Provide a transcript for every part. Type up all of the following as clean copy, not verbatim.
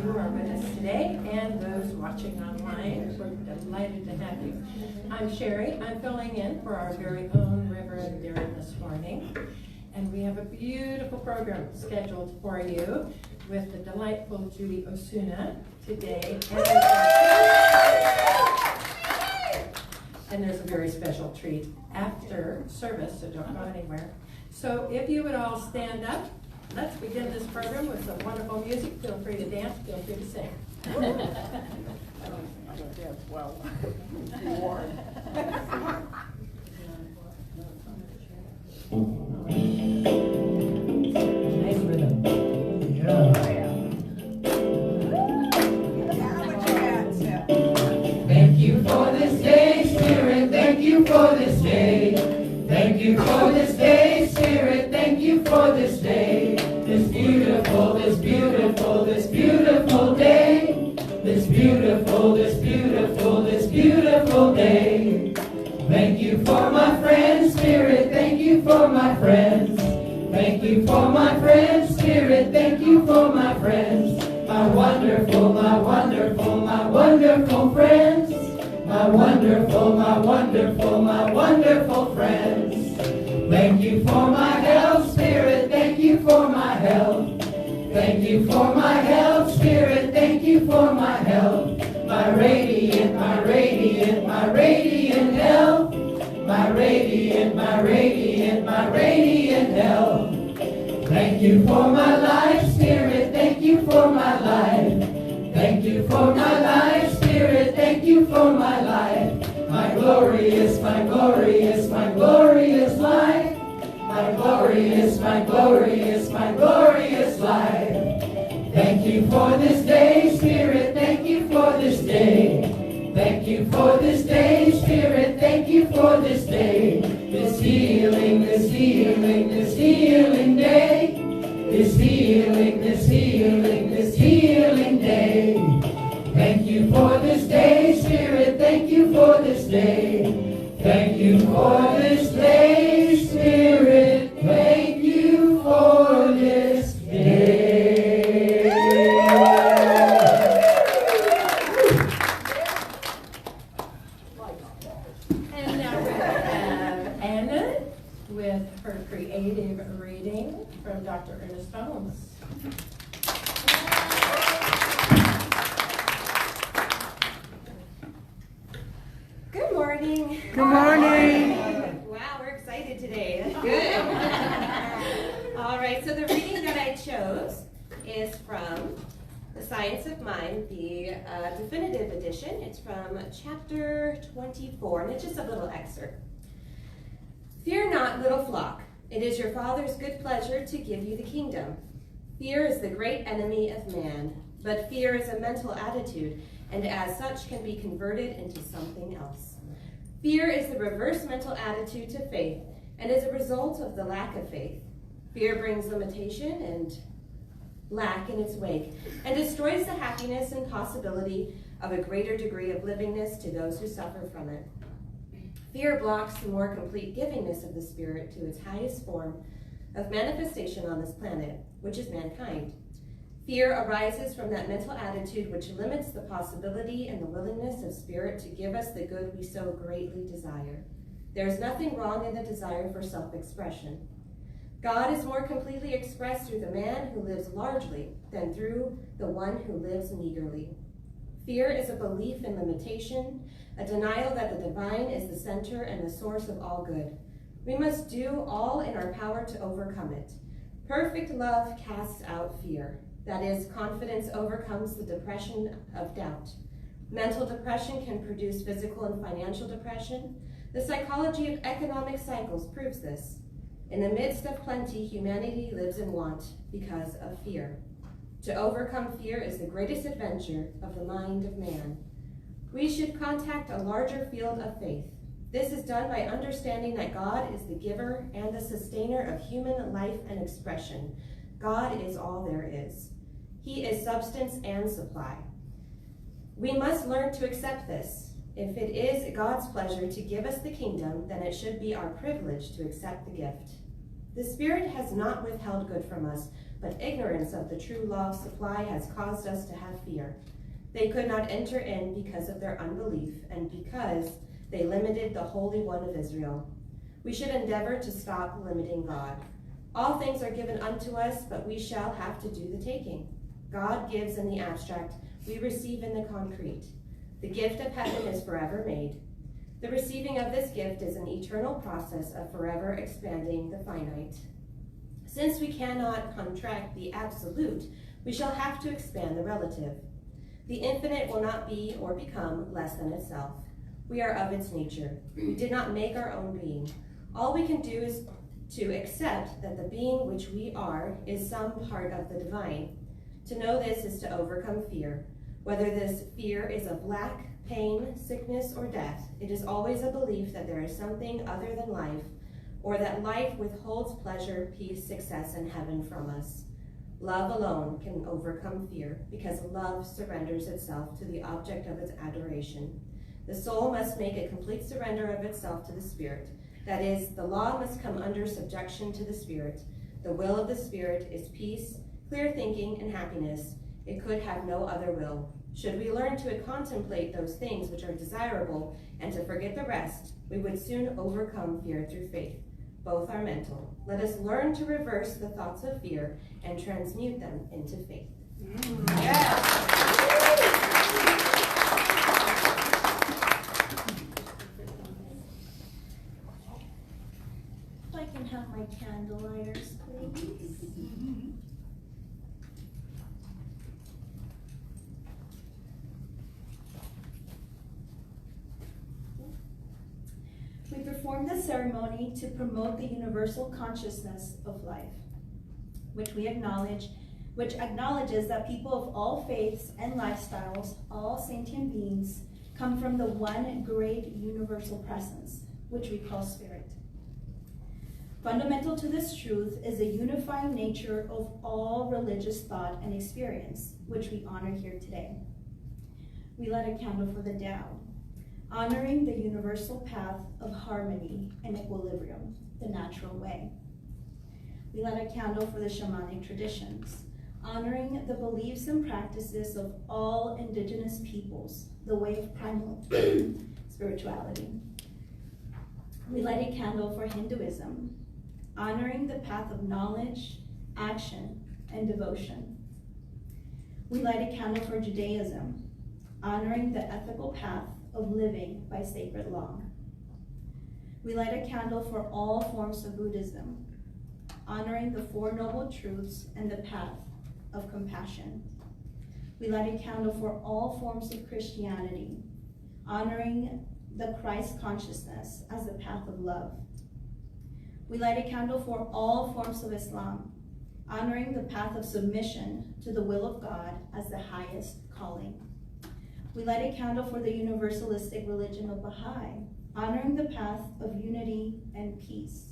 who are with us today and those watching online. We're delighted to have you. I'm Sherry. I'm filling in for our very own Reverend Darren this morning. And we have a beautiful program scheduled for you with the delightful Judy Osuna today. And there's a very special treat after service, so don't go anywhere. So if you would all stand up, let's begin this program with some wonderful music. Feel free to dance, feel free to sing. I don't dance well. You are. Nice rhythm. Thank you for this day, Spirit. Thank you for this day. Thank you for this day, Spirit. Thank you for this day. This beautiful, this beautiful, this beautiful day. This beautiful, this beautiful, this beautiful day. Thank you for my friends, Spirit. Thank you for my friends. Thank you for my friends, Spirit. Thank you for my friends. My wonderful, my wonderful, my wonderful friends. My wonderful, my wonderful, my wonderful friends. Thank you for my health, Spirit. Thank you for my health. Thank you for my health, Spirit. Thank you for my health. My radiant, my radiant, my radiant health. My radiant, my radiant, my radiant health. Thank you for my life, Spirit. Thank you for my life. Thank you for my life, Spirit. Thank you for my life. My glorious, my glorious, my glorious life. My glorious, my glorious, my glorious life. Thank you for this day, Spirit. Thank you for this day. Thank you for this day, Spirit. Thank you for this day. This healing, this healing, this healing day. This healing, this healing, this healing day. Thank you for this day, Spirit. Thank you for this day. Thank you for this day, Spirit. Thank you for this day. And now we have Anna with her creative reading from Dr. Ernest Holmes. Good morning. Good morning. Wow, we're excited today. That's good. All right, so the reading that I chose is from The Science of Mind, the definitive edition. It's from chapter 24, and it's just a little excerpt. Fear not, little flock. It is your Father's good pleasure to give you the kingdom. Fear is the great enemy of man, but fear is a mental attitude, and as such can be converted into something else. Fear is the reverse mental attitude to faith, and is a result of the lack of faith. Fear brings limitation and lack in its wake, and destroys the happiness and possibility of a greater degree of livingness to those who suffer from it. Fear blocks the more complete givingness of the Spirit to its highest form of manifestation on this planet, which is mankind. Fear arises from that mental attitude which limits the possibility and the willingness of Spirit to give us the good we so greatly desire. There is nothing wrong in the desire for self-expression. God is more completely expressed through the man who lives largely than through the one who lives meagerly. Fear is a belief in limitation, a denial that the divine is the center and the source of all good. We must do all in our power to overcome it. Perfect love casts out fear. That is, confidence overcomes the depression of doubt. Mental depression can produce physical and financial depression. The psychology of economic cycles proves this. In the midst of plenty, humanity lives in want because of fear. To overcome fear is the greatest adventure of the mind of man. We should contact a larger field of faith. This is done by understanding that God is the giver and the sustainer of human life and expression. God is all there is. He is substance and supply. We must learn to accept this. If it is God's pleasure to give us the kingdom, then it should be our privilege to accept the gift. The Spirit has not withheld good from us, but ignorance of the true law of supply has caused us to have fear. They could not enter in because of their unbelief and because they limited the Holy One of Israel. We should endeavor to stop limiting God. All things are given unto us, but we shall have to do the taking. God gives in the abstract, we receive in the concrete. The gift of heaven is forever made. The receiving of this gift is an eternal process of forever expanding the finite. Since we cannot contract the absolute, we shall have to expand the relative. The infinite will not be or become less than itself. We are of its nature. We did not make our own being. All we can do is to accept that the being which we are is some part of the divine. To know this is to overcome fear. Whether this fear is of lack, pain, sickness, or death, it is always a belief that there is something other than life, or that life withholds pleasure, peace, success, and heaven from us. Love alone can overcome fear, because love surrenders itself to the object of its adoration. The soul must make a complete surrender of itself to the Spirit. That is, the law must come under subjection to the Spirit. The will of the Spirit is peace, clear thinking, and happiness. It could have no other will. Should we learn to contemplate those things which are desirable and to forget the rest, we would soon overcome fear through faith. Both are mental. Let us learn to reverse the thoughts of fear and transmute them into faith. If I can have my candle lighters, please. We perform this ceremony to promote the universal consciousness of life, which acknowledges that people of all faiths and lifestyles, all sentient beings, come from the one great universal presence, which we call spirit. Fundamental to this truth is the unifying nature of all religious thought and experience, which we honor here today. We light a candle for the Tao, honoring the universal path of harmony and equilibrium, the natural way. We light a candle for the shamanic traditions, honoring the beliefs and practices of all indigenous peoples, the way of primal spirituality. We light a candle for Hinduism, honoring the path of knowledge, action, and devotion. We light a candle for Judaism, honoring the ethical path of living by sacred law. We light a candle for all forms of Buddhism, honoring the Four Noble Truths and the path of compassion. We light a candle for all forms of Christianity, honoring the Christ consciousness as the path of love. We light a candle for all forms of Islam, honoring the path of submission to the will of God as the highest calling. We light a candle for the universalistic religion of Baha'i, honoring the path of unity and peace.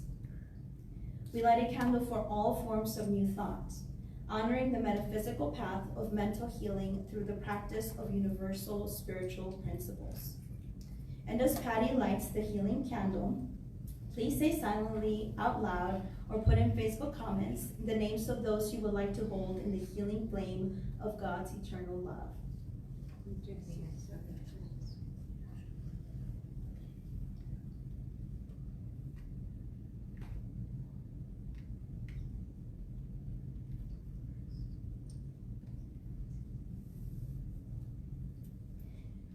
We light a candle for all forms of new thought, honoring the metaphysical path of mental healing through the practice of universal spiritual principles. And as Patty lights the healing candle, please say silently, out loud, or put in Facebook comments the names of those you would like to hold in the healing flame of God's eternal love.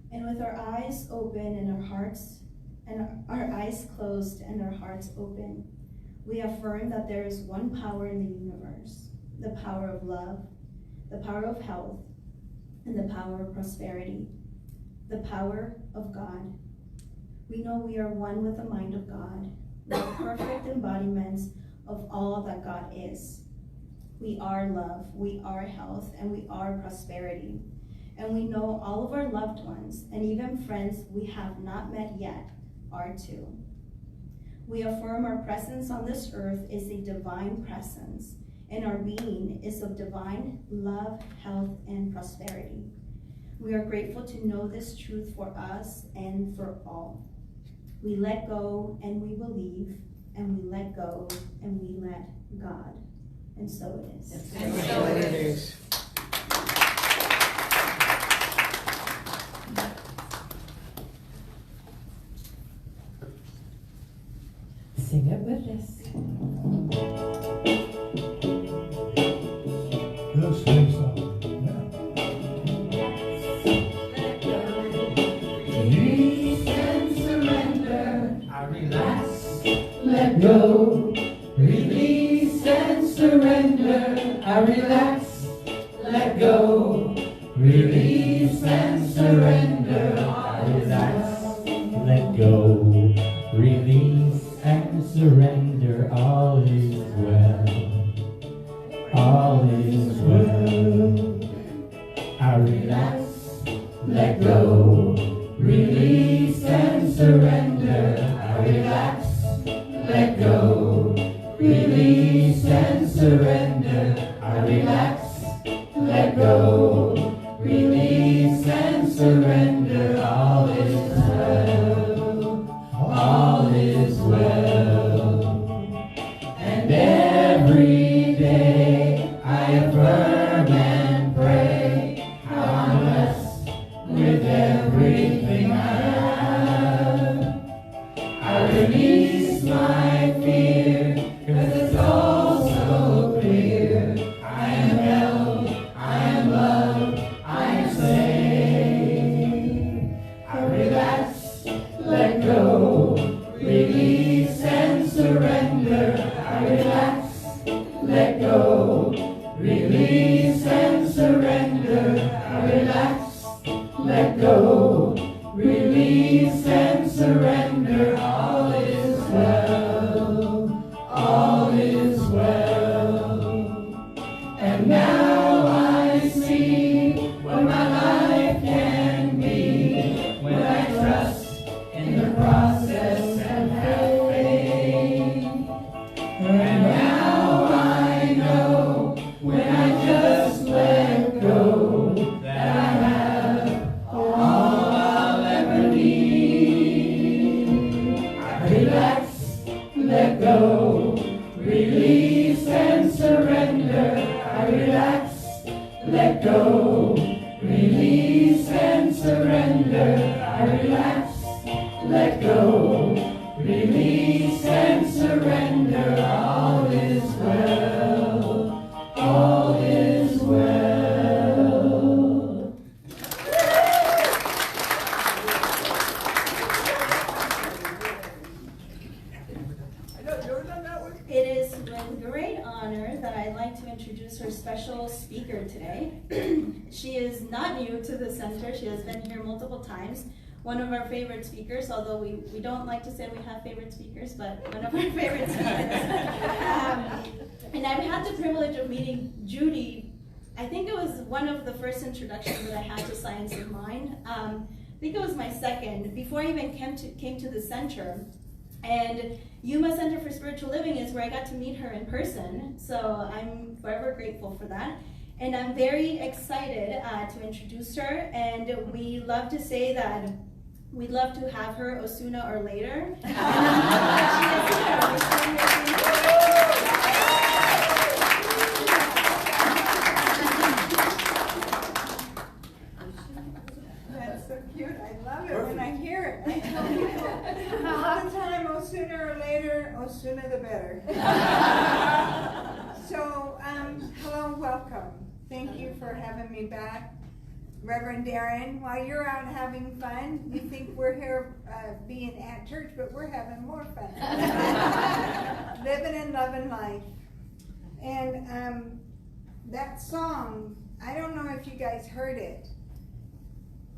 And with our eyes open and our hearts, and our eyes closed and our hearts open, we affirm that there is one power in the universe, the power of love, the power of health, and the power of prosperity, the power of God. We know we are one with the mind of God, the perfect embodiments of all that God is. We are love, we are health, and we are prosperity. And we know all of our loved ones, and even friends we have not met yet, are too. We affirm our presence on this earth is a divine presence, and our being is of divine love, health, and prosperity. We are grateful to know this truth for us and for all. We let go and we believe, and we let go and we let God. And so it is. And so it is. Sing it with us. Good swing song. Release and surrender. I relax, let go. Release and surrender. I relax, let go. Release and surrender. I relax, let go. Release and surrender. All is well. All is well. I relax, let go. Release and surrender. I relax, let go. Release and surrender. I relax, let go. Release and surrender. All is well. All is well. And every day I affirm and pray how I'm blessed with everything I have. I release my fear, 'cause it's all so clear. I am held, I am loved, I am safe. I relax, let go, release and surrender. I relax, let go, release and surrender. I relax, let go, release and surrender. All is well, all is well. And now I see what my life can be when I trust in the process and have faith. And now I know when I just let go that I have all I'll ever need. I relax, let go, release and surrender. I relax, let go, release and surrender. I relax, let go, release and surrender. All is well, all is well. It is with great honor that I'd like to introduce our special speaker today. She is not new to the center. She has been here multiple times. One of our favorite speakers, although we don't like to say we have favorite speakers, but one of our favorite speakers. And I've had the privilege of meeting Judy. I think it was one of the first introductions that I had to Science of Mind. I think it was my second, before I even came to the center. And Yuma Center for Spiritual Living is where I got to meet her in person, so I'm forever grateful for that. And I'm very excited to introduce her, and we love to say that we'd love to have her Osuna or later. That's so cute. I love it when I hear it. I tell people all the time, oh, sooner or later, oh, sooner the better. So, hello, welcome. Thank you for having me back. Reverend Darren, while you're out having fun, you think we're here being at church, but we're having more fun. Living and loving life. And that song, I don't know if you guys heard it,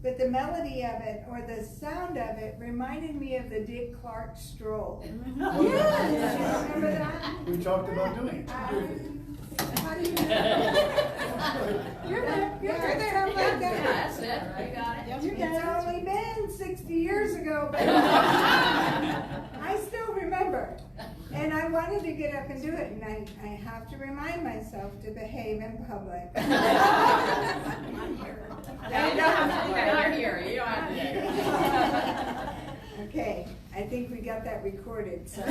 but the melody of it, or the sound of it, reminded me of the Dick Clark stroll. Yes. Remember that? We talked about doing it. How do you know? You're there. Sounds like that. That's it, right? Got it. It's only been 60 years ago, but I still remember. And I wanted to get up and do it, and I have to remind myself to behave in public. I'm here. You don't have to do it. I'm here. You don't have to do it. Okay, I think we got that recorded, so.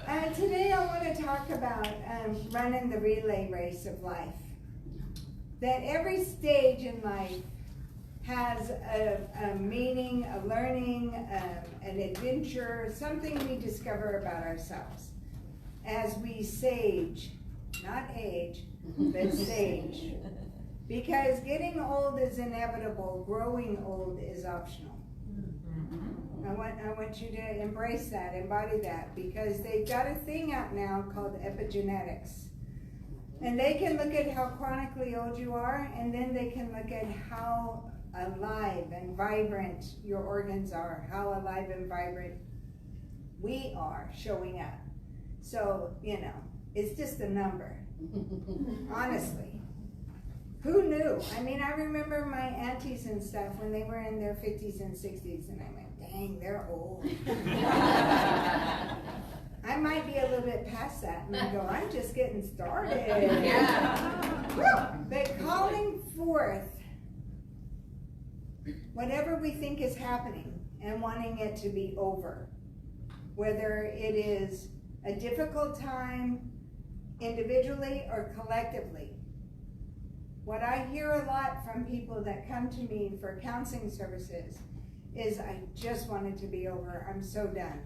I Today I want to talk about running the relay race of life. That every stage in life has a meaning, a learning, an adventure, something we discover about ourselves as we sage, not age, but sage. Because getting old is inevitable, growing old is optional. I want you to embrace that, embody that, because they've got a thing out now called epigenetics. And they can look at how chronically old you are, and then they can look at how alive and vibrant your organs are, how alive and vibrant we are showing up. So, you know, it's just a number, honestly. Who knew? I mean, I remember my aunties and stuff when they were in their 50s and 60s, and I went, dang, they're old. I might be a little bit past that, and I go, I'm just getting started. But calling forth whatever we think is happening and wanting it to be over, whether it is a difficult time individually or collectively. What I hear a lot from people that come to me for counseling services is, I just want it to be over. I'm so done.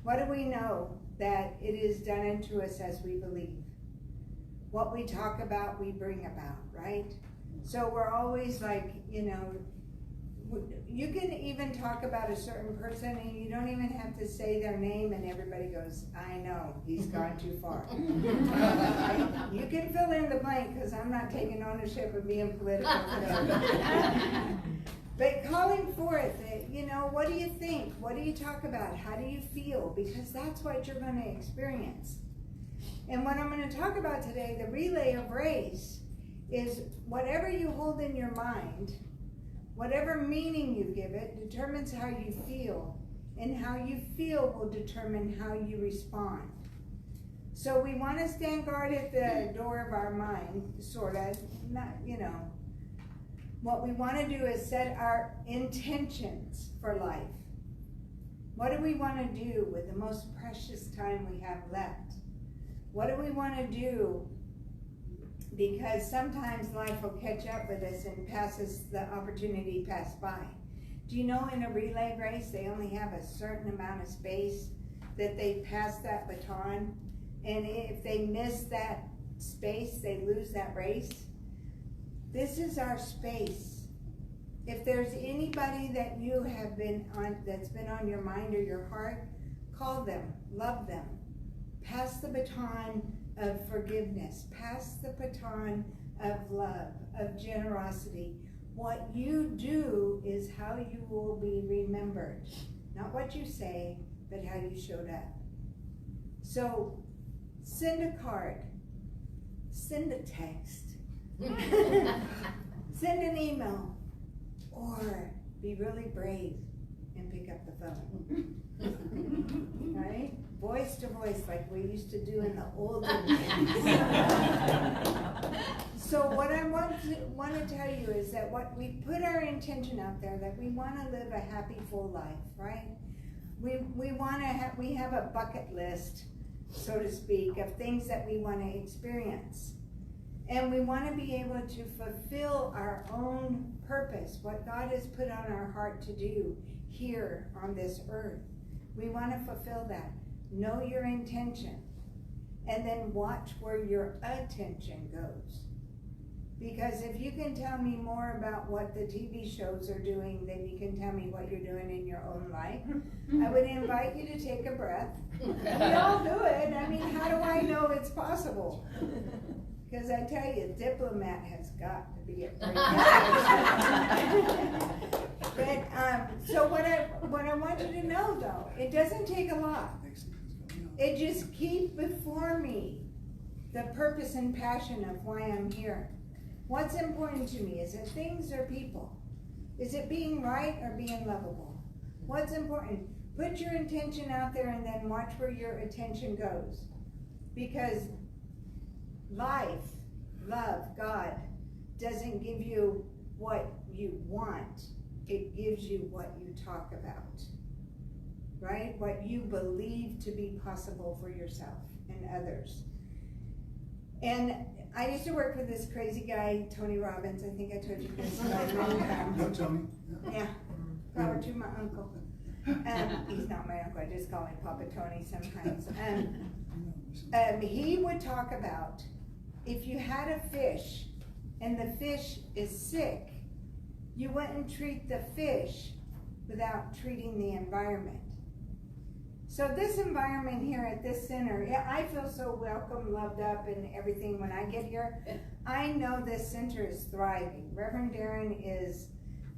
What do we know? That it is done unto us as we believe. What we talk about, we bring about, right? So we're always like, you know, you can even talk about a certain person and you don't even have to say their name and everybody goes, I know, he's gone too far. You can fill in the blank because I'm not taking ownership of being political today. But calling forth, you know, what do you think? What do you talk about? How do you feel? Because that's what you're going to experience. And what I'm going to talk about today, the relay of race, is whatever you hold in your mind, whatever meaning you give it, determines how you feel. And how you feel will determine how you respond. So we want to stand guard at the door of our mind, sort of, not, you know. What we want to do is set our intentions for life. What do we want to do with the most precious time we have left? What do we want to do? Because sometimes life will catch up with us and passes the opportunity pass by. Do you know in a relay race, they only have a certain amount of space that they pass that baton? And if they miss that space, they lose that race. This is our space. If there's anybody that you have been on, that's been on your mind or your heart, call them, love them. Pass the baton of forgiveness. Pass the baton of love, of generosity. What you do is how you will be remembered. Not what you say, but how you showed up. So send a card, send a text, send an email, or be really brave and pick up the phone. Right? Voice to voice like we used to do in the olden days. So what I want to tell you is that what we put our intention out there, that we want to live a happy, full life, right? We have a bucket list, so to speak, of things that we want to experience. And we want to be able to fulfill our own purpose, what God has put on our heart to do here on this earth. We want to fulfill that. Know your intention. And then watch where your attention goes. Because if you can tell me more about what the TV shows are doing than you can tell me what you're doing in your own life, I would invite you to take a breath. We all do it. I mean, how do I know it's possible? Because I tell you, diplomat has got to be a great But so what I want you to know, though, it doesn't take a lot. It just keep before me the purpose and passion of why I'm here. What's important to me? Is it things or people? Is it being right or being lovable? What's important? Put your intention out there and then watch where your attention goes. Because life, love, God, doesn't give you what you want. It gives you what you talk about. right? What you believe to be possible for yourself and others. And I used to work with this crazy guy, Tony Robbins. I think I told you this many times. No, Tony. Yeah, Robert to my uncle. He's not my uncle, I just call him Papa Tony sometimes. He would talk about if you had a fish and the fish is sick, you wouldn't treat the fish without treating the environment. So this environment here at this center, I feel so welcome, loved up, and everything when I get here. I know this center is thriving. Reverend Darren is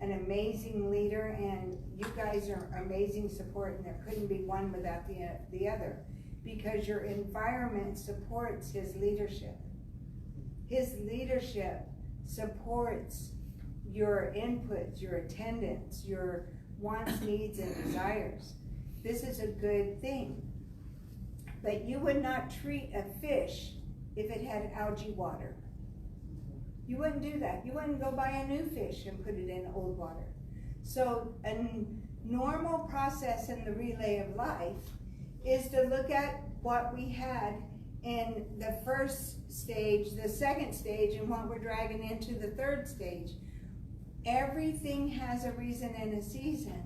an amazing leader, and you guys are amazing support, and there couldn't be one without the other, because your environment supports his leadership. His leadership supports your inputs, your attendance, your wants, needs, and desires. This is a good thing. But you would not treat a fish if it had algae water. You wouldn't do that. You wouldn't go buy a new fish and put it in old water. So a normal process in the relay of life is to look at what we had in the first stage, the second stage, and what we're dragging into the third stage. Everything has a reason and a season.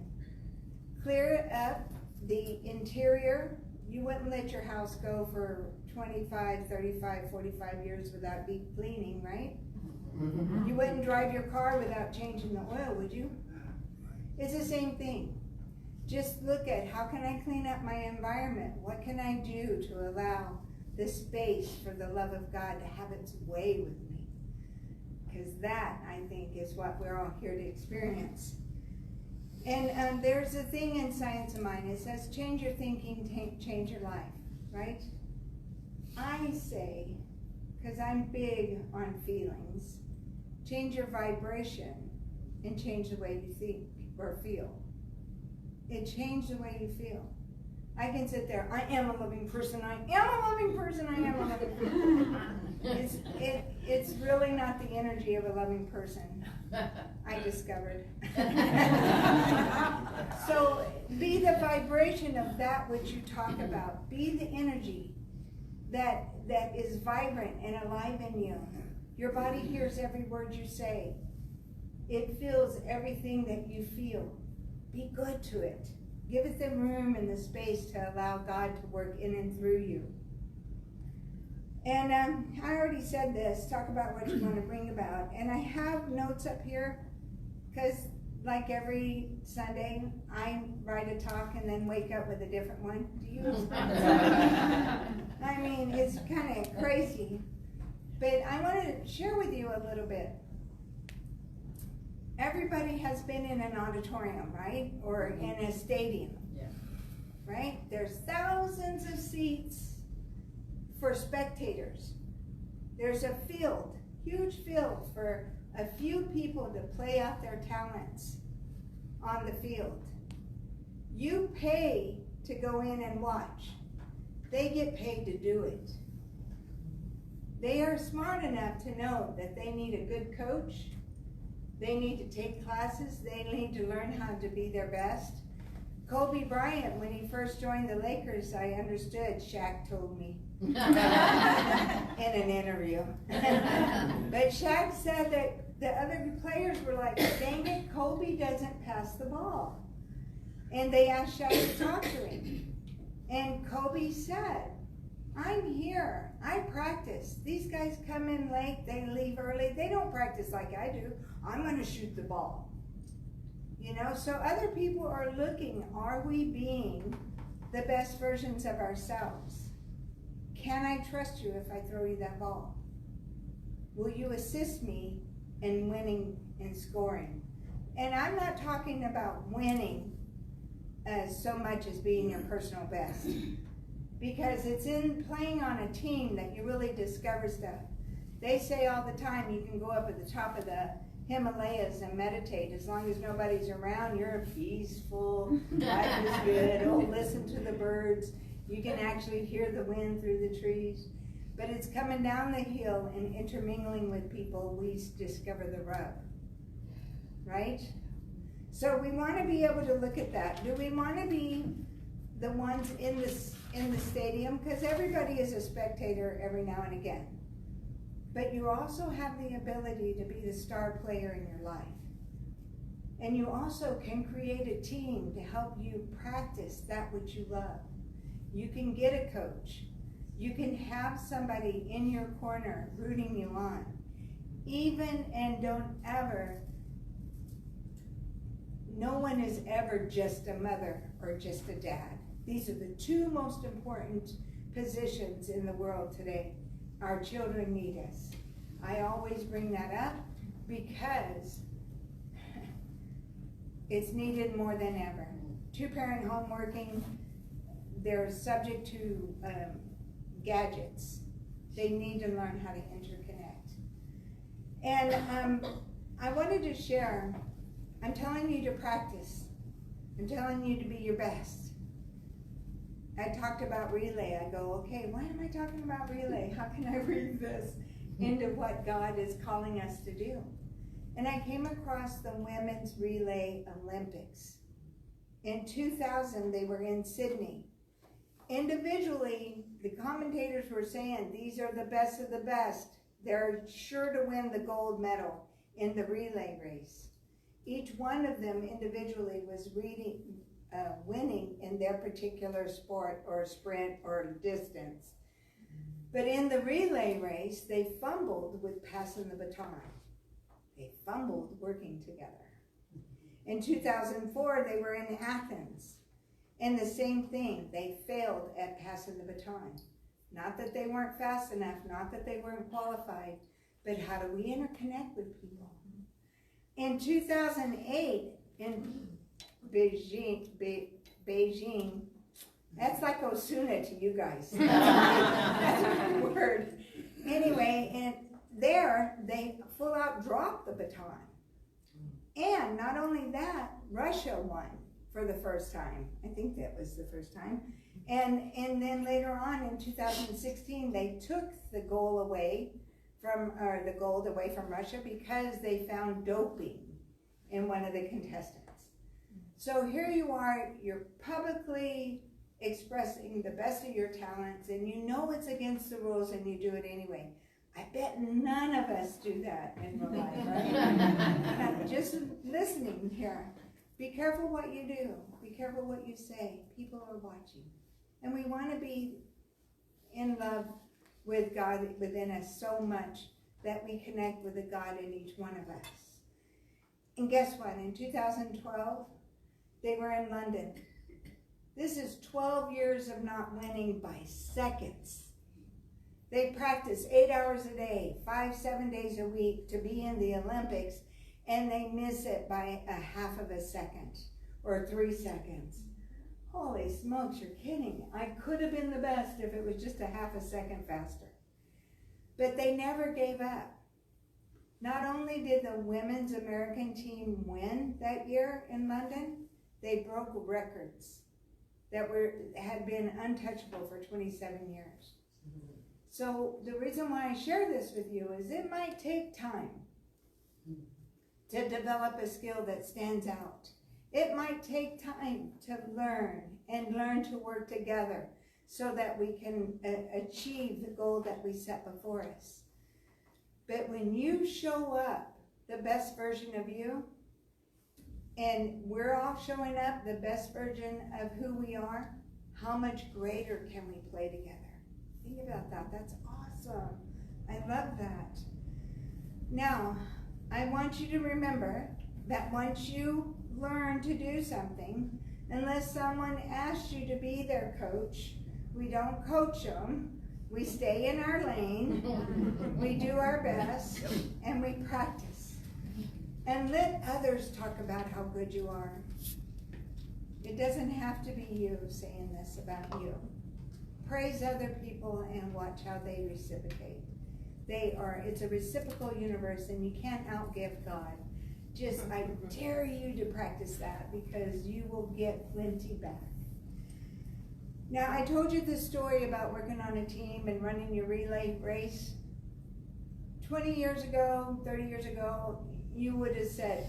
Clear up the interior. You wouldn't let your house go for 25, 35, 45 years without deep cleaning, right? Mm-hmm. You wouldn't drive your car without changing the oil, would you? It's the same thing. Just look at how can I clean up my environment? What can I do to allow this space for the love of God to have its way with me? Because that, I think, is what we're all here to experience. And there's a thing in Science of Mind. It says, change your thinking, change your life, right? I say, because I'm big on feelings, change your vibration and change the way you think or feel. It changed the way you feel. I can sit there, I am a loving person, I am a loving person, I am a loving person. It's really not the energy of a loving person, I discovered. So be the vibration of that which you talk about. Be the energy that is vibrant and alive in you. Your body hears every word you say. It feels everything that you feel. Be good to it. Give it the room and the space to allow God to work in and through you. And I already said this, talk about what you want to bring about. And I have notes up here, because like every Sunday, I write a talk and then wake up with a different one. Do you? I mean, it's kind of crazy. But I want to share with you a little bit. Everybody has been in an auditorium, right? Or in a stadium, right? There's thousands of seats for spectators. There's a field, huge field for a few people to play out their talents on the field. You pay to go in and watch. They get paid to do it. They are smart enough to know that they need a good coach. They need to take classes. They need to learn how to be their best. Kobe Bryant, when he first joined the Lakers, I understood, Shaq told me in an interview. But Shaq said that the other players were like, dang it, Kobe doesn't pass the ball. And they asked Shaq to talk to him. And Kobe said, I'm here. I practice. These guys come in late. They leave early. They don't practice like I do. I'm going to shoot the ball. You know, so other people are looking, are we being the best versions of ourselves? Can I trust you if I throw you that ball? Will you assist me in winning and scoring? And I'm not talking about winning so much as being your personal best. Because it's in playing on a team that you really discover stuff. They say all the time you can go up at the top of the Himalayas and meditate. As long as nobody's around, you're peaceful, life is good. Oh, listen to the birds. You can actually hear the wind through the trees. But it's coming down the hill and intermingling with people we discover the rub. Right? So we want to be able to look at that. Do we want to be the ones in the stadium, because everybody is a spectator every now and again. But you also have the ability to be the star player in your life. And you also can create a team to help you practice that which you love. You can get a coach. You can have somebody in your corner rooting you on. Even and don't ever, no one is ever just a mother or just a dad. These are the two most important positions in the world today. Our children need us. I always bring that up because it's needed more than ever. Two-parent home working, they're subject to gadgets. They need to learn how to interconnect. And I wanted to share, I'm telling you to practice. I'm telling you to be your best. I talked about relay. I go, okay, why am I talking about relay? How can I read this into what God is calling us to do? And I came across the Women's Relay Olympics. In 2000, they were in Sydney. Individually, the commentators were saying, these are the best of the best. They're sure to win the gold medal in the relay race. Each one of them individually was winning in their particular sport or sprint or distance. But in the relay race, they fumbled with passing the baton. They fumbled working together. In 2004, they were in Athens. And the same thing, they failed at passing the baton. Not that they weren't fast enough, not that they weren't qualified, but how do we interconnect with people? In 2008, in Beijing, that's like Osuna to you guys. That's a word. Anyway, and there, they full out dropped the baton. And not only that, Russia won for the first time. I think that was the first time. And then later on in 2016, they took the gold away from Russia because they found doping in one of the contestants. So here you are, you're publicly expressing the best of your talents, and you know it's against the rules and you do it anyway. I bet none of us do that in real life, right? Just listening here. Be careful what you do. Be careful what you say. People are watching. And we want to be in love with God within us so much that we connect with the God in each one of us. And guess what? In 2012, they were in London. This is 12 years of not winning by seconds. They practice 8 hours a day, 7 days a week to be in the Olympics, and they miss it by a half of a second or 3 seconds. Holy smokes, you're kidding. I could have been the best if it was just a half a second faster. But they never gave up. Not only did the women's American team win that year in London, they broke records that had been untouchable for 27 years. So the reason why I share this with you is it might take time to develop a skill that stands out. It might take time to learn to work together so that we can achieve the goal that we set before us. But when you show up the best version of you, and we're all showing up the best version of who we are, how much greater can we play together? Think about that. That's awesome. I love that. Now, I want you to remember that once you learn to do something, unless someone asks you to be their coach, we don't coach them. We stay in our lane, we do our best, and we practice. And let others talk about how good you are. It doesn't have to be you saying this about you. Praise other people and watch how they reciprocate. It's a reciprocal universe, and you can't outgive God. I dare you to practice that, because you will get plenty back. Now, I told you this story about working on a team and running your relay race. 20 years ago, 30 years ago, you would have said,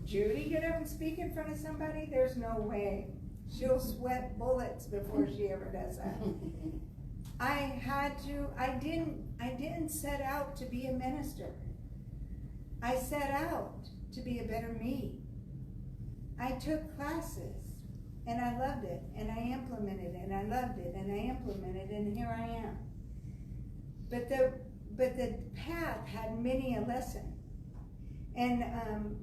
Judy, get up and speak in front of somebody? There's no way. She'll sweat bullets before she ever does that. I didn't set out to be a minister. I set out to be a better me. I took classes and I loved it and I implemented it and I loved it and I implemented it and here I am. But the path had many a lesson. And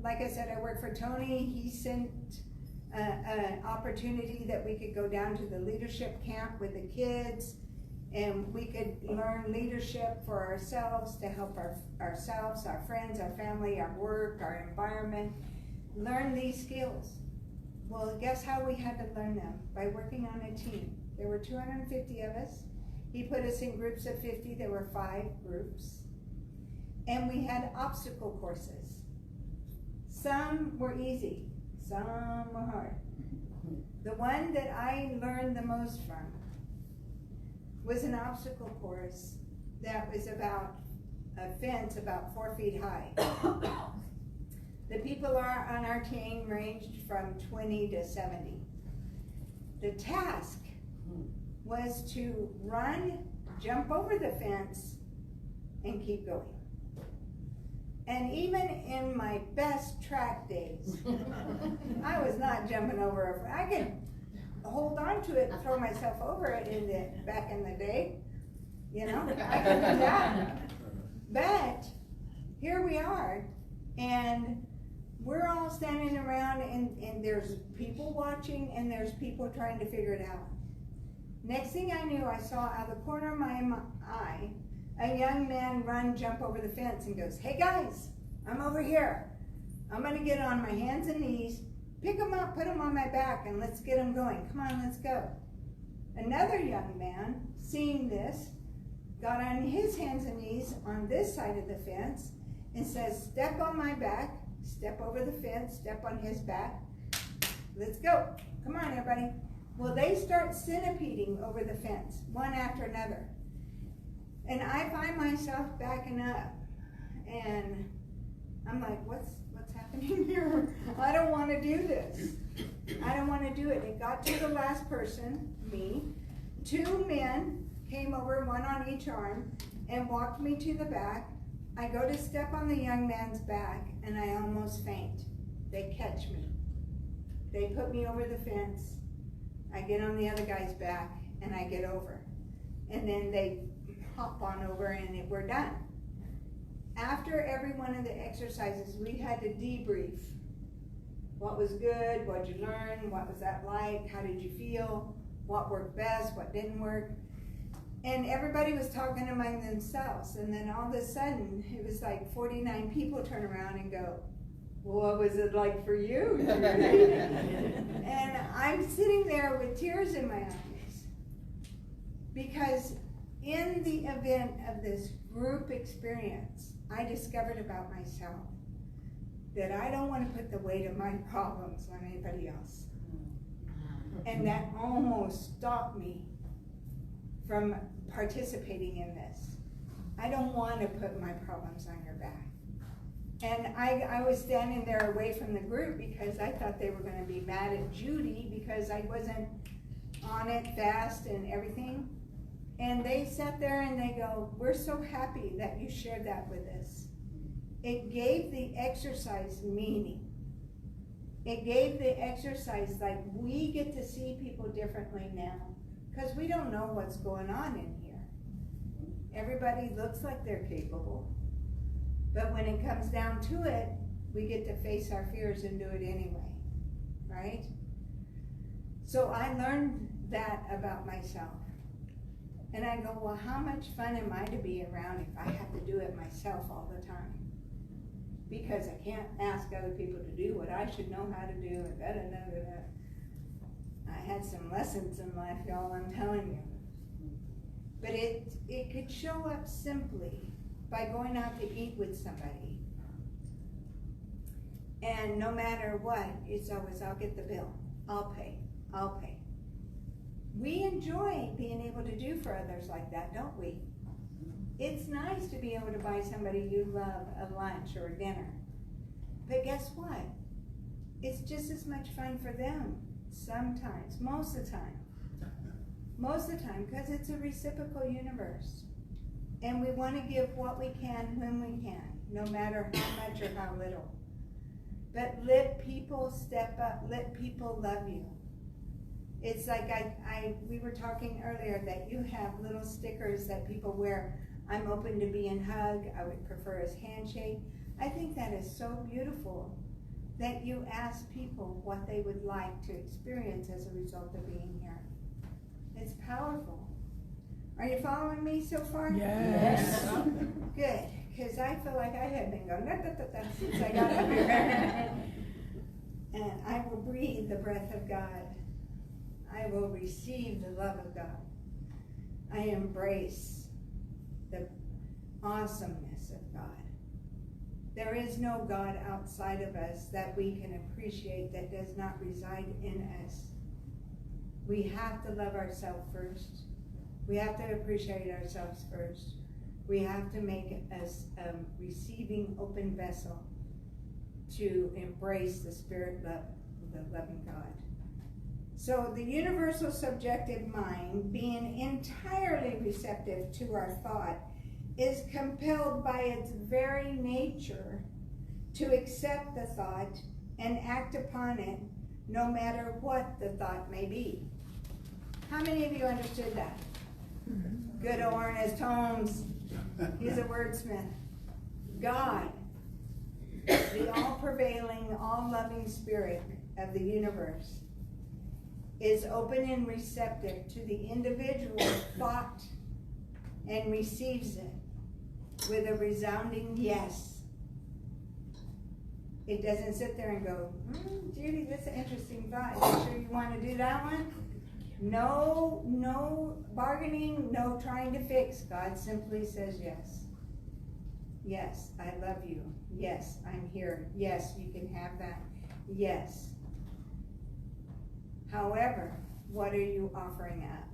like I said, I work for Tony. He sent an opportunity that we could go down to the leadership camp with the kids and we could learn leadership for ourselves to help ourselves, our friends, our family, our work, our environment, learn these skills. Well, guess how we had to learn them? By working on a team. There were 250 of us. He put us in groups of 50. There were 5 groups. And we had obstacle courses. Some were easy, some were hard. The one that I learned the most from was an obstacle course that was about a fence about 4 feet high. The people on our team ranged from 20 to 70. The task was to run, jump over the fence, and keep going. And even in my best track days, I was not jumping over. I could hold on to it and throw myself over it back in the day. You know, I could do that. But here we are, and we're all standing around, and there's people watching, and there's people trying to figure it out. Next thing I knew, I saw out of the corner of my eye, a young man jump over the fence and goes, "Hey guys, I'm over here. I'm gonna get on my hands and knees, pick them up, put them on my back, and let's get them going. Come on, let's go." Another young man, seeing this, got on his hands and knees on this side of the fence and says, "Step on my back, step over the fence, step on his back. Let's go. Come on, everybody." Well, they start centipeding over the fence, one after another. And I find myself backing up, and I'm like, what's happening here? I don't want to do this. I don't want to do it. It got to the last person, me. 2 men came over, one on each arm, and walked me to the back. I go to step on the young man's back, and I almost faint. They catch me. They put me over the fence. I get on the other guy's back, and I get over. And then they hop on over, and we're done. After every one of the exercises, we had to debrief. What was good? What did you learn? What was that like? How did you feel? What worked best? What didn't work? And everybody was talking among themselves. And then all of a sudden, it was like 49 people turn around and go, "What was it like for you, Judy?" And I'm sitting there with tears in my eyes because in the event of this group experience, I discovered about myself that I don't want to put the weight of my problems on anybody else. And that almost stopped me from participating in this. I don't want to put my problems on your back. And I was standing there away from the group because I thought they were going to be mad at Judy because I wasn't on it fast and everything. And they sat there and they go, "We're so happy that you shared that with us." It gave the exercise meaning. It gave the exercise, like, we get to see people differently now because we don't know what's going on in here. Everybody looks like they're capable. But when it comes down to it, we get to face our fears and do it anyway, right? So I learned that about myself. And I go, well, how much fun am I to be around if I have to do it myself all the time? Because I can't ask other people to do what I should know how to do, and da-da-da-da-da. I had some lessons in life, y'all, I'm telling you. But it could show up simply by going out to eat with somebody. And no matter what, it's always, "I'll get the bill, I'll pay, I'll pay." We enjoy being able to do for others like that, don't we? It's nice to be able to buy somebody you love a lunch or a dinner. But guess what? It's just as much fun for them Sometimes, most of the time. Most of the time, because it's a reciprocal universe. And we want to give what we can when we can, no matter how much or how little. But let people step up, let people love you. It's like we were talking earlier that you have little stickers that people wear. I'm open to being hugged, I would prefer a handshake. I think that is so beautiful that you ask people what they would like to experience as a result of being here. It's powerful. Are you following me so far? Yes. Good, because I feel like I have been going da-da-da-da since I got up here. And I will breathe the breath of God. I will receive the love of God. I embrace the awesomeness of God. There is no God outside of us that we can appreciate that does not reside in us. We have to love ourselves first. We have to appreciate ourselves first. We have to make us a receiving, open vessel to embrace the spirit love, the loving God. So the universal subjective mind, being entirely receptive to our thought, is compelled by its very nature to accept the thought and act upon it, no matter what the thought may be. How many of you understood that? Good old Ernest Holmes, he's a wordsmith. God, the all-prevailing, all-loving spirit of the universe, is open and receptive to the individual thought and receives it with a resounding yes. It doesn't sit there and go, Judy, that's an interesting thought. You sure you want to do that one? No bargaining, no trying to fix. God simply says yes. Yes, I love you. Yes, I'm here. Yes, you can have that. Yes. However, what are you offering up?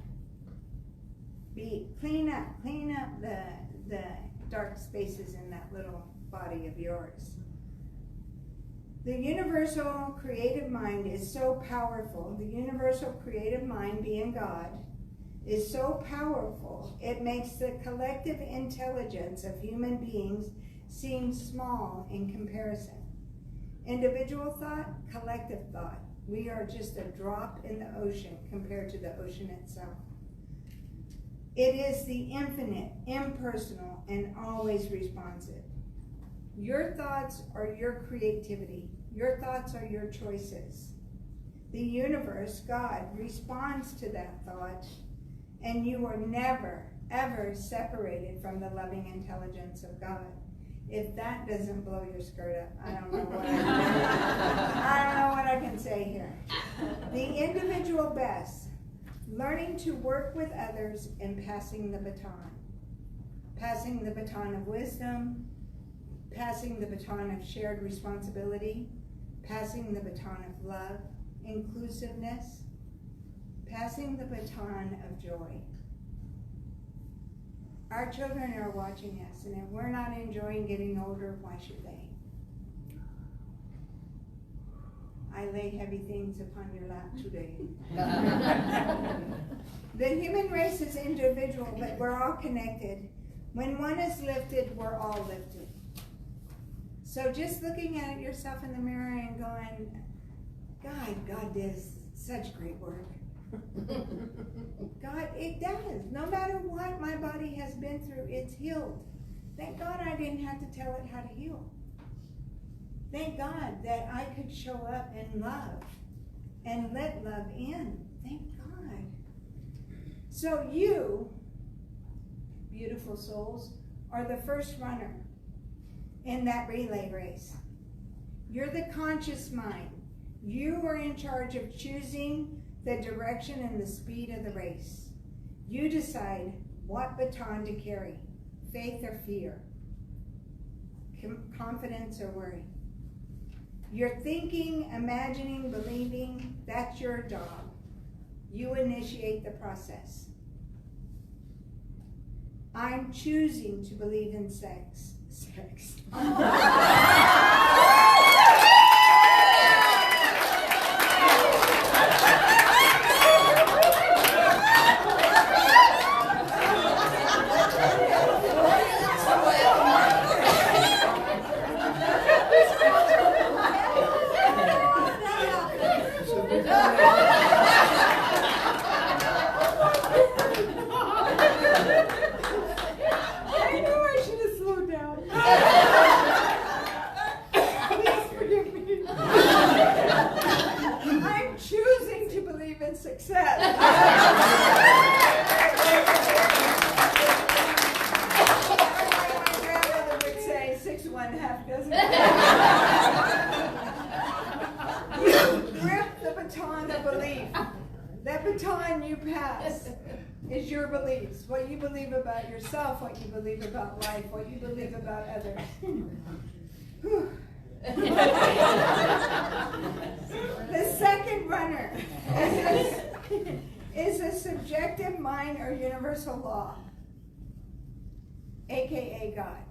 Clean up the dark spaces in that little body of yours. The universal creative mind is so powerful. The universal creative mind, being God, is so powerful, it makes the collective intelligence of human beings seem small in comparison. Individual thought, collective thought. We are just a drop in the ocean compared to the ocean itself. It is the infinite, impersonal, and always responsive. Your thoughts are your creativity. Your thoughts are your choices. The universe, God, responds to that thought, and you are never, ever separated from the loving intelligence of God. If that doesn't blow your skirt up, I don't know what I can say here. The individual best, learning to work with others and passing the baton. Passing the baton of wisdom, passing the baton of shared responsibility, passing the baton of love, inclusiveness, passing the baton of joy. Our children are watching us, and if we're not enjoying getting older, why should they? I lay heavy things upon your lap today. The human race is individual, but we're all connected. When one is lifted, we're all lifted. So just looking at yourself in the mirror and going, God does such great work. God, it does. No matter what my body has been through, it's healed. Thank God I didn't have to tell it how to heal. Thank God that I could show up and love and let love in. Thank God. So you, beautiful souls, are the first runner in that relay race. You're the conscious mind. You are in charge of choosing the direction and the speed of the race. You decide what baton to carry, faith or fear, confidence or worry. You're thinking, imagining, believing, that's your job. You initiate the process. I'm choosing to believe in sex. than success. My grandmother would say 6 of 1, half dozen. You grip the baton of belief. That baton you pass is your beliefs. What you believe about yourself, what you believe about life, what you believe about others. Whew. The second runner is a subjective mind or universal law, aka God.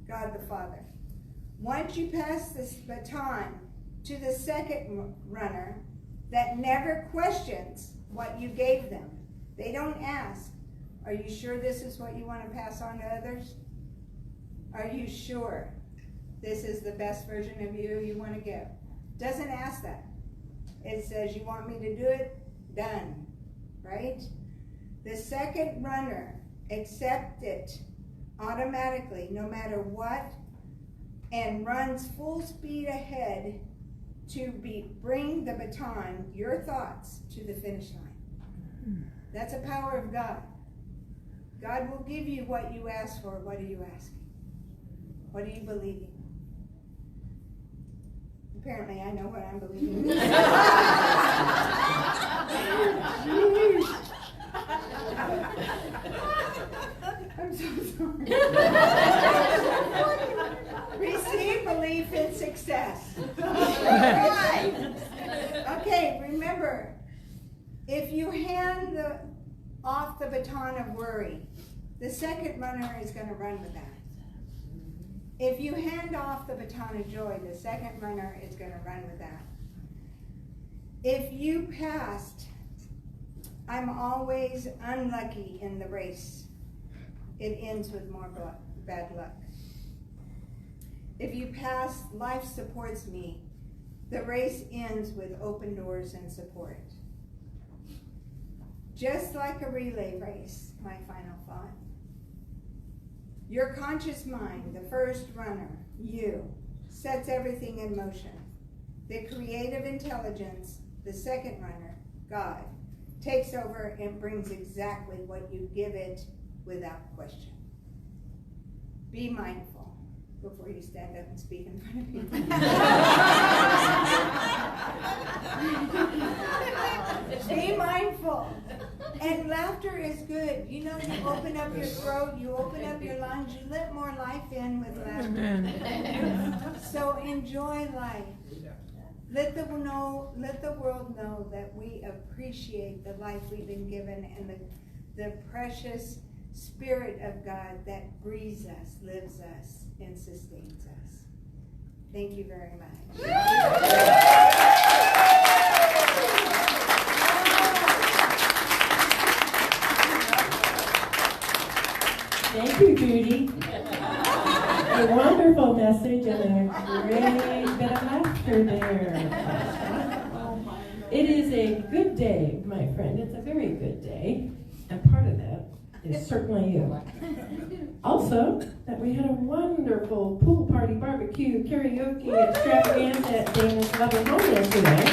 God the Father. Once you pass this baton to the second runner that never questions what you gave them, they don't ask, are you sure this is what you want to pass on to others? Are you sure this is the best version of you want to give? Doesn't ask that. It says, you want me to do it? Done. Right? The second runner accepts it automatically, no matter what, and runs full speed ahead to bring the baton, your thoughts, to the finish line. That's a power of God. God will give you what you ask for. What are you asking? What are you believing? Apparently, I know what I'm believing. I'm so sorry. Receive belief in success. Right. Okay, remember, if you hand off the baton of worry, the second runner is going to run with that. If you hand off the baton of joy, the second runner is going to run with that. If you passed, I'm always unlucky in the race, it ends with more bad luck. If you pass, life supports me, the race ends with open doors and support. Just like a relay race, my final thought. Your conscious mind, the first runner, you, sets everything in motion. The creative intelligence, the second runner, God, takes over and brings exactly what you give it without question. Be mindful before you stand up and speak in front of people. Be mindful. And laughter is good. You know, you open up your throat, you open up your lungs, you let more life in with laughter. So enjoy life. Let the world know that we appreciate the life we've been given and the precious Spirit of God that breathes us, lives us, and sustains us. Thank you very much. Thank you, Judy. A wonderful message and a great bit of laughter there. It is a good day, my friend. It's a very good day. And part of that is certainly you. Also, that we had a wonderful pool party, barbecue, karaoke extravaganza at Dana's Loving Home yesterday.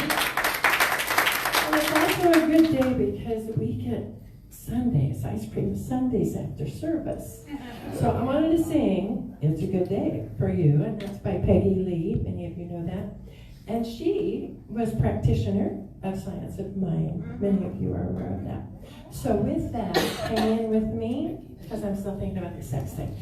And it's also a good day because we get Sundays, ice cream Sundays after service. So I wanted to sing It's a Good Day for You, and that's by Peggy Lee. Many of you know that. And she was practitioner of science of mind. Many of you are aware of that. So with that, hang in with me, because I'm still thinking about the sex thing.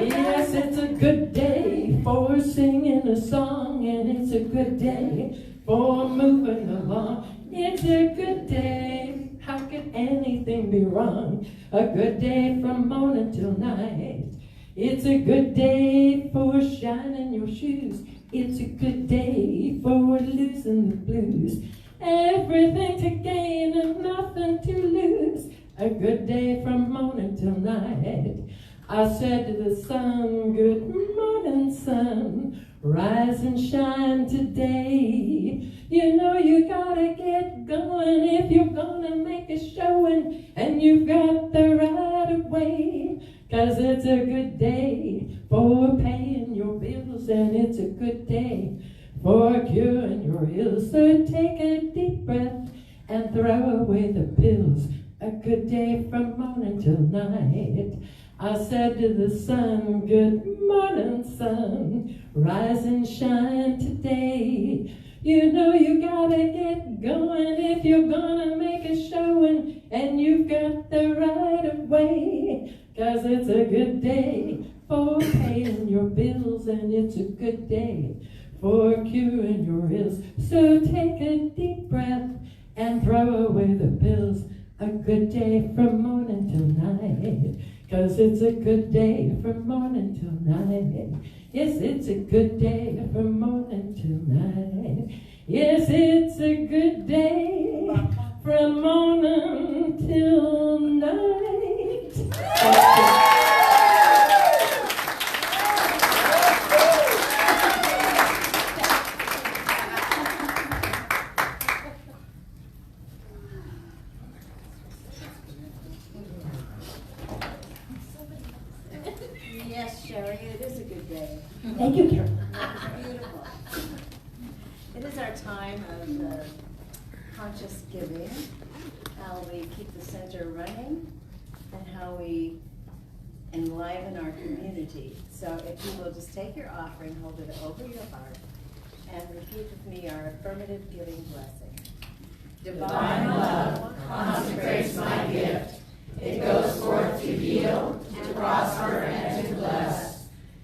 Yes, it's a good day for singing a song, and it's a good day for moving along. It's a good day, how could anything be wrong? A good day from morning till night. It's a good day for shining your shoes. It's a good day for losing the blues. Everything to gain and nothing to lose. A good day from morning till night. I said to the sun, good morning, sun. Rise and shine today. You know you gotta get going if you're gonna make a showing, and you've got the right of way. 'Cause it's a good day for paying your bills, and it's a good day for curing your ills. So take a deep breath and throw away the pills. A good day from morning till night. I said to the sun, good morning, sun. Rise and shine today. You know you gotta get going if you're gonna make a showing, and you've got the right of way. 'Cause it's a good day for paying your bills, and it's a good day for curing your ills. So take a deep breath and throw away the pills. A good day from morning till night. 'Cause it's a good day from morning till night. Yes, it's a good day from morning till night. Yes, it's a good day from morning till night. Yes, Sherry, it is a good day. Thank you, Carol. Beautiful. It is our time of conscious giving, how we keep the center running, and how we enliven our community. So if you will just take your offering, hold it over your heart, and repeat with me our affirmative giving blessing. Divine love consecrates my gift. It goes forth to heal, to prosper, and to bless.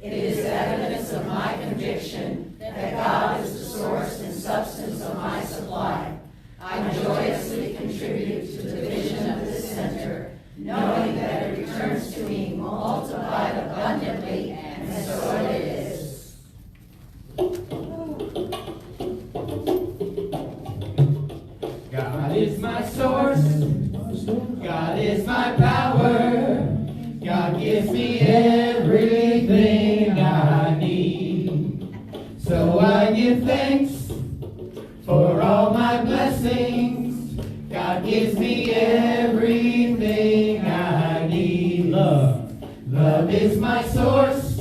It is evidence of my conviction that God is the source and substance of my supply. I joyously contribute to the vision of this center, knowing that it returns to me multiplied abundantly, and so it is. God is my source. God is my power. God gives me everything I need. So I give thanks for all my blessings. God gives me everything I need. Love is my source.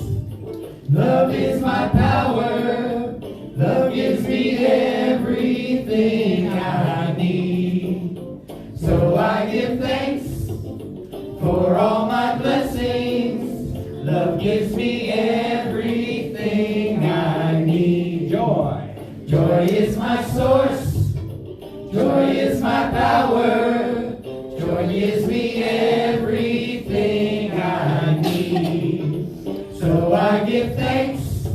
Love is my power. Love gives me everything I need. So I give thanks for all my blessings. Love gives me everything I need. Joy is my source. Joy is my power. Joy gives me everything I need. So I give thanks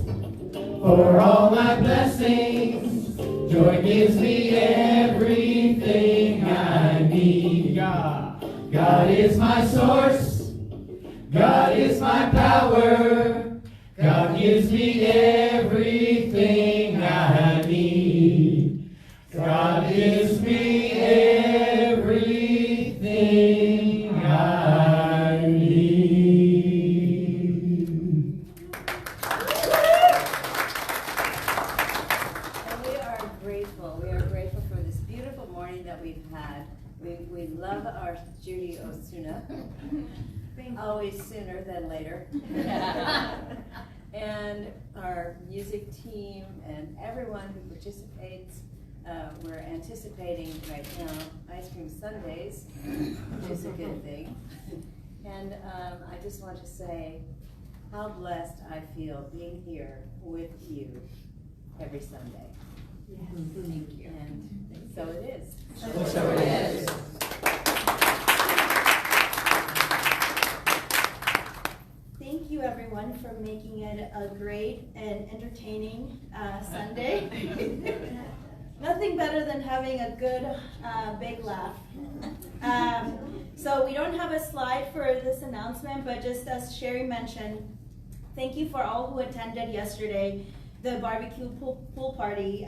for all my blessings. Joy gives me everything I need. God is my source. God is my power. God gives me everything I need. God gives me everything I need. And we are grateful. We are grateful for this beautiful morning that we've had. We love our Judy Osuna. Always sooner than later. And our music team and everyone who participates. We're anticipating right now Ice Cream Sundays, which is a good thing. And I just want to say how blessed I feel being here with you every Sunday. Yes. Thank you. And so it is. So it is. Thank you, everyone, for making it a great and entertaining Sunday. Nothing better than having a good big laugh. So we don't have a slide for this announcement, but just as Sherry mentioned, thank you for all who attended yesterday, the barbecue pool party.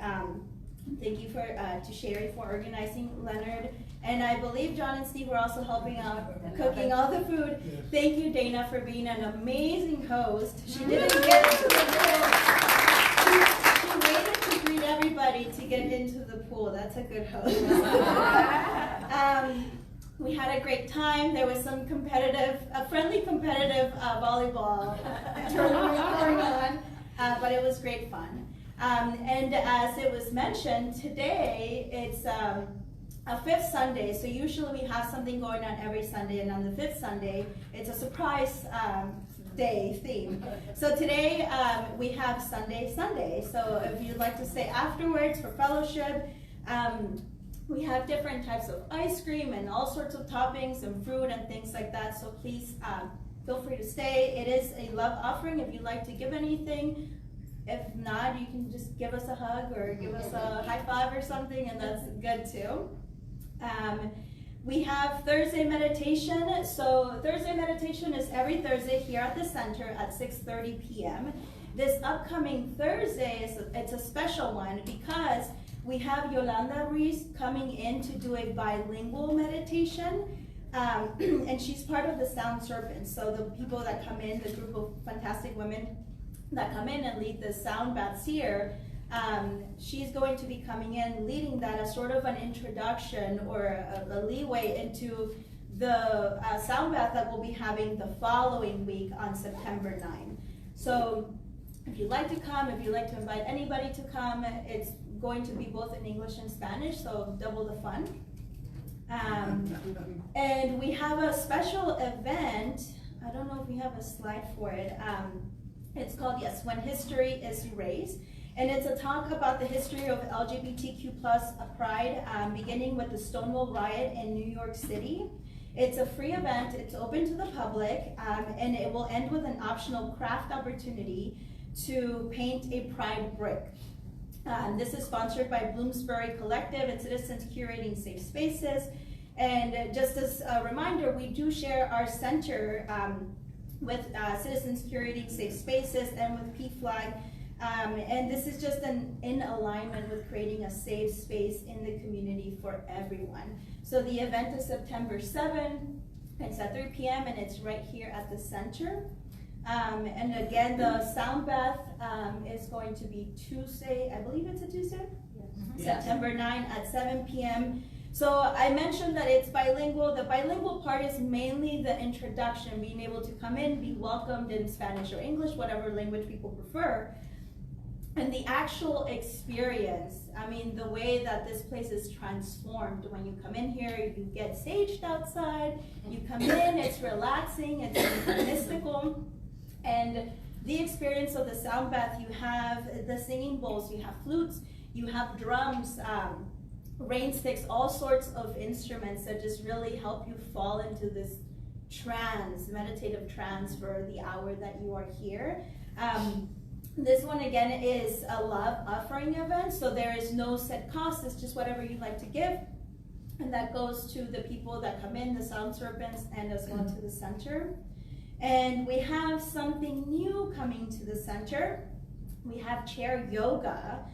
Thank you to Sherry for organizing, Leonard, and I believe John and Steve were also helping out cooking all the food. Thank you, Dana, for being an amazing host. She didn't get to the pool. She waited to greet everybody to get into the pool. That's a good host. We had a great time. There was some friendly competitive volleyball tournament going on, but it was great fun. And as it was mentioned, today it's a fifth Sunday. So usually we have something going on every Sunday, and on the fifth Sunday, it's a surprise day theme. So today we have Sunday. So if you'd like to stay afterwards for fellowship, we have different types of ice cream and all sorts of toppings and fruit and things like that. So please feel free to stay. It is a love offering if you'd like to give anything. If not, you can just give us a hug or give us a high five or something, and that's good too. We have Thursday meditation. So Thursday meditation is every Thursday here at the center at 6:30 p.m. This upcoming Thursday, it's a special one because we have Yolanda Ruiz coming in to do a bilingual meditation. And she's part of the Sound Serpents. So the people that come in, the group of fantastic women that come in and lead the sound baths here, she's going to be coming in leading that as sort of an introduction or a leeway into the sound bath that we'll be having the following week on September 9. So if you'd like to come, if you'd like to invite anybody to come, it's going to be both in English and Spanish, so double the fun. And we have a special event. I don't know if we have a slide for it. It's called, yes, When History is Erased. And it's a talk about the history of LGBTQ plus pride, beginning with the Stonewall riot in New York City. It's a free event, it's open to the public, and it will end with an optional craft opportunity to paint a pride brick. This is sponsored by Bloomsbury Collective and Citizens Curating Safe Spaces. And just as a reminder, we do share our center with Citizens Curating Safe Spaces and with PFLAG. And this is just in alignment with creating a safe space in the community for everyone. So the event is September 7th, it's at 3 p.m. and it's right here at the center. And again, the sound bath is going to be Tuesday, I believe it's a Tuesday? Yes. September 9 at 7 p.m. So I mentioned that it's bilingual. The bilingual part is mainly the introduction, being able to come in, be welcomed in Spanish or English, whatever language people prefer. And the actual experience, I mean, the way that this place is transformed. When you come in here, you get saged outside, you come in, it's relaxing, it's mystical. And the experience of the sound bath, you have the singing bowls, you have flutes, you have drums, rain sticks, all sorts of instruments that just really help you fall into this trance, meditative trance for the hour that you are here. This one again is a love offering event, so there is no set cost, it's just whatever you'd like to give. And that goes to the people that come in, the Sound Serpents, and as well to the center. And we have something new coming to the center. We have chair yoga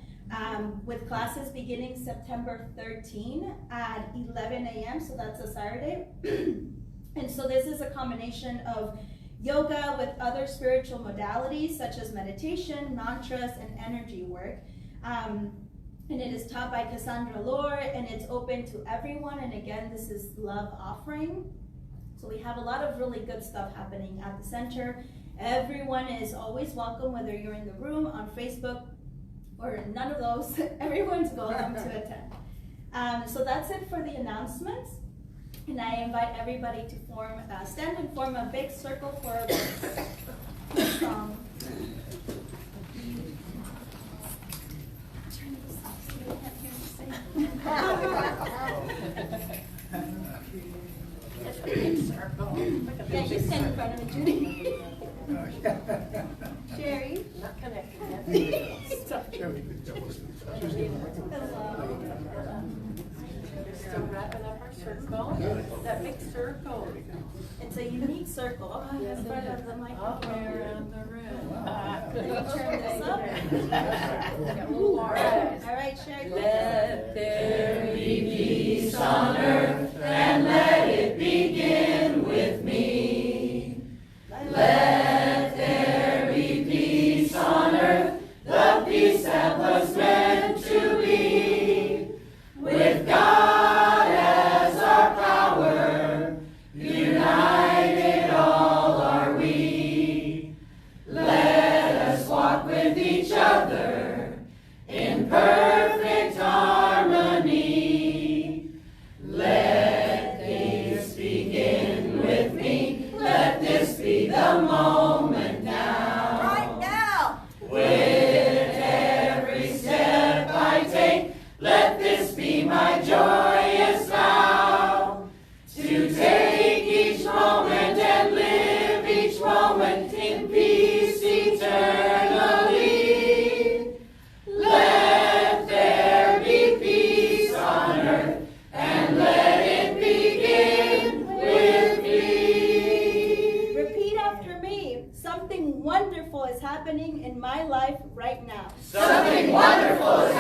with classes beginning September 13 at 11 a.m., so that's a Saturday. And so this is a combination of yoga with other spiritual modalities such as meditation, mantras, and energy work. And it is taught by Cassandra Lore, and it's open to everyone. And again, this is love offering. So we have a lot of really good stuff happening at the center. Everyone is always welcome, whether you're in the room, on Facebook, or none of those. Everyone's welcome to attend. So that's it for the announcements. And I invite everybody to stand and form a big circle for a song. Yeah, you stand in front of me, Judy. Sherry. Not connected yet. Stop. Still wrapping up our circle. That big circle. It's a unique circle. Yes, In front of the all the way microphone. around the room. Can you turn this up? All right, Sherry. Let there be peace on earth, and let it begin with me. Let there be peace on earth, the peace that was meant to be. With God as our power, united all are we. Let us walk with each other is happening in my life right now. Something wonderful is